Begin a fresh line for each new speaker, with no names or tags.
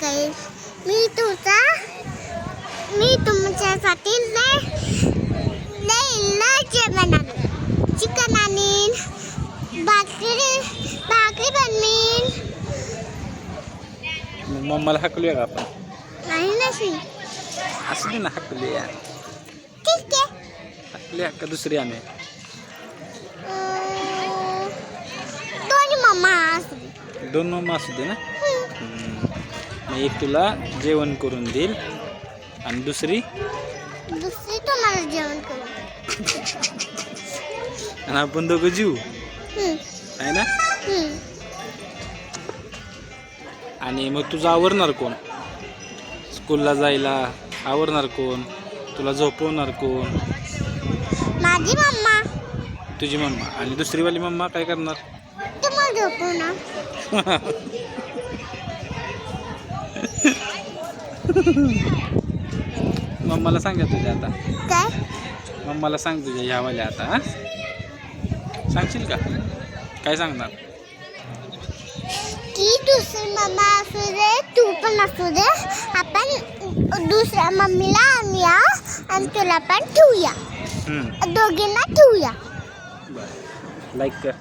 गाईस, मी तुमच्यासाठी लय जेवण आणलं. चिकन आणीन, भाकरी बनवीन.
मम्माला हाकलूया का आपण?
नाही नशी
असू दे ना, हाकलूया.
ठीक आहे.
हाकलूया का दुसरी आणे?
दोन्ही मम्मा असू दे.
दोन मम्मा असू दे ना. मग एक तुला जेवण करून देईल आणि दुसरी
तुम्हाला जेवण करू.
आणि आपण दोघं जीव आहे ना. आणि मग तुझं आवरणार कोण? स्कूलला जायला आवरणार कोण? तुला झोपवणार कोण?
माझी मम्मा.
तुझी मम्मा. आणि दुसरीवाली मम्मा काय करणार?
तुम्हाला झोपवणार.
मम्माला सांगा तुझ्या आता.
काय?
मम्माला सांग तुझ्या ह्यावाल्या आता. हा, सांगशील का? काय सांगणार?
की दुसरी मम्मा असू दे, तू पण असू दे, आपण दुसऱ्या मम्मीला आणूया आणि तुला पण ठेवूया. दोघींना ठेवूया.
लाईक कर.